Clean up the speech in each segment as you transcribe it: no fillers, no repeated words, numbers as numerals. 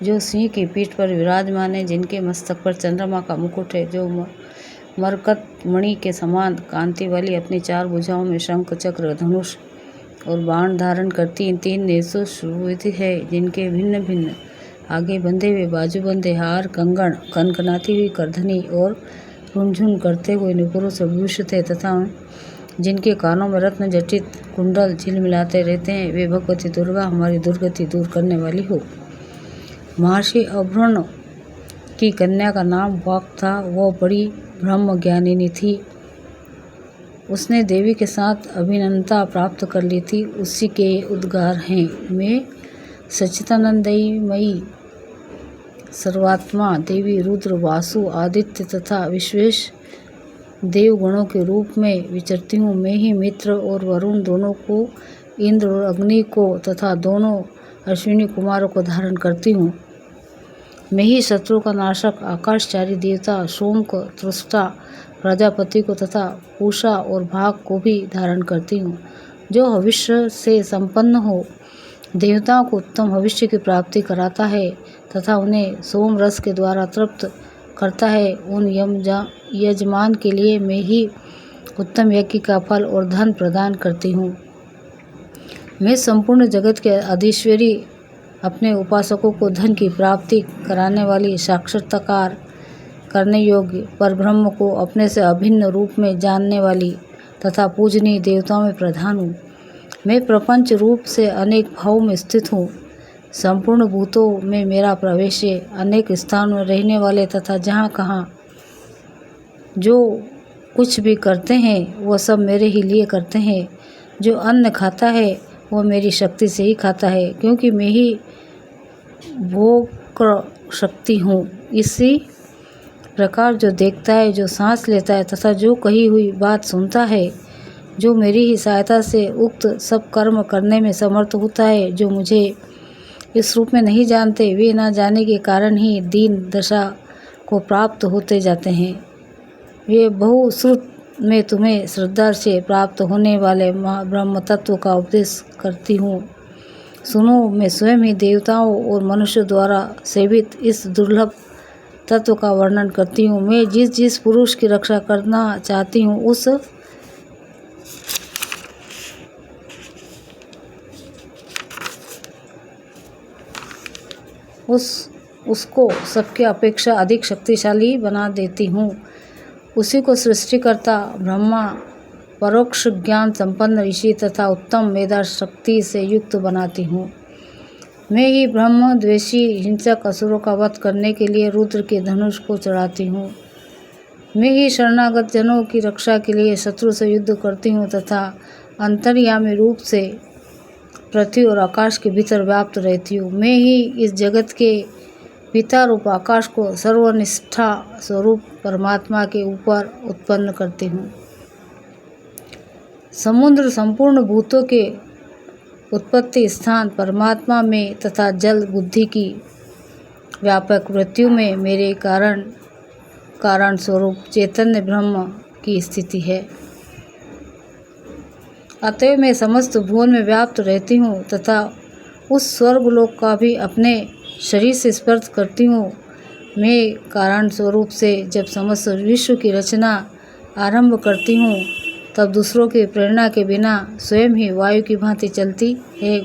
जो सिंह की पीठ पर विराजमान है, जिनके मस्तक पर चंद्रमा का मुकुट है, जो मरकत मणि के समान कांति वाली अपनी 4 भुजाओं में शंख, चक्र, धनुष और बाण धारण करती इन 3 नेत्रों सुविधि है, जिनके भिन्न भिन्न आगे बंधे हुए बाजूबंदे हार, कंगन, कनकनाती हुई करधनी और रुनझुन करते हुए नुपुरों से भूषित है, तथा जिनके कानों में रत्न जटित कुंडल झिलमिलाते रहते हैं, वे भगवती दुर्गा हमारी दुर्गति दूर करने वाली हो। महर्षि अभ्रण की कन्या का नाम वाक था। वह बड़ी ब्रह्म ज्ञानिनी थी। उसने देवी के साथ अभिन्नता प्राप्त कर ली थी। उसी के उद्गार हैं, मैं सच्चिदानंदमयी सर्वात्मा देवी रुद्र, वासु, आदित्य तथा विश्वेश देवगणों के रूप में विचरती हूँ। मैं ही मित्र और वरुण दोनों को, इंद्र और अग्नि को तथा दोनों अश्विनी कुमारों को धारण करती हूँ। मैं ही शत्रु का नाशक, आकाशचारी देवता सोम को, त्रुष्टा प्रजापति को तथा पूषा और भाग को भी धारण करती हूँ। जो भविष्य से संपन्न हो, देवताओं को उत्तम भविष्य की प्राप्ति कराता है तथा उन्हें सोम रस के द्वारा तृप्त करता है, उन यजमान के लिए मैं ही उत्तम यज्ञ का फल और धन प्रदान करती हूँ। मैं संपूर्ण जगत के अधीश्वरी, अपने उपासकों को धन की प्राप्ति कराने वाली, साक्षात्कार करने योग्य परब्रह्म को अपने से अभिन्न रूप में जानने वाली तथा पूजनीय देवताओं में प्रधान हूँ। मैं प्रपंच रूप से अनेक भावों में स्थित हूँ। संपूर्ण भूतों में मेरा प्रवेश है। अनेक स्थानों में रहने वाले तथा जहाँ कहाँ जो कुछ भी करते हैं वह सब मेरे ही लिए करते हैं। जो अन्न खाता है वह मेरी शक्ति से ही खाता है, क्योंकि मैं ही भोग शक्ति हूँ। इसी प्रकार जो देखता है, जो सांस लेता है तथा जो कही हुई बात सुनता है, जो मेरी ही सहायता से उक्त सब कर्म करने में समर्थ होता है, जो मुझे इस रूप में नहीं जानते, वे न जाने के कारण ही दीन दशा को प्राप्त होते जाते हैं। वे बहुश्रुत में तुम्हें श्रद्धा से प्राप्त होने वाले ब्रह्म तत्व का उपदेश करती हूँ। सुनो, मैं स्वयं ही देवताओं और मनुष्य द्वारा सेवित इस दुर्लभ तत्व का वर्णन करती हूँ। मैं जिस जिस पुरुष की रक्षा करना चाहती हूँ उसको सबके अपेक्षा अधिक शक्तिशाली बना देती हूँ। उसी को सृष्टिकर्ता ब्रह्मा, परोक्ष ज्ञान संपन्न ऋषि तथा उत्तम मेधा शक्ति से युक्त बनाती हूँ। मैं ही ब्रह्म द्वेषी हिंसक असुरों का वध करने के लिए रुद्र के धनुष को चढ़ाती हूँ। मैं ही शरणागत जनों की रक्षा के लिए शत्रु से युद्ध करती हूँ तथा अंतर्यामी रूप से पृथ्वी और आकाश के भीतर व्याप्त रहती हूँ। मैं ही इस जगत के पिता रूप आकाश को सर्वनिष्ठा स्वरूप परमात्मा के ऊपर उत्पन्न करती हूँ। समुद्र संपूर्ण भूतों के उत्पत्ति स्थान परमात्मा में तथा जल बुद्धि की व्यापक वृत्तियों में मेरे कारण स्वरूप चैतन्य ब्रह्म की स्थिति है। अतएव मैं समस्त भुवन में व्याप्त रहती हूँ तथा उस स्वर्गलोक का भी अपने शरीर से स्पर्श करती हूँ। मैं कारण स्वरूप से जब समस्त विश्व की रचना आरंभ करती हूँ, तब दूसरों की प्रेरणा के बिना स्वयं ही वायु की भांति चलती है।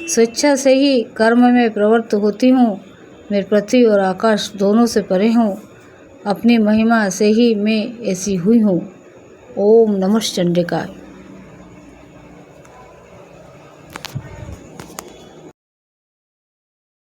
स्वेच्छा से ही कर्म में प्रवृत्त होती हूँ। मैं पृथ्वी और आकाश दोनों से परे हूँ। अपनी महिमा से ही मैं ऐसी हुई हूँ। ओम नमः चंडिकाय।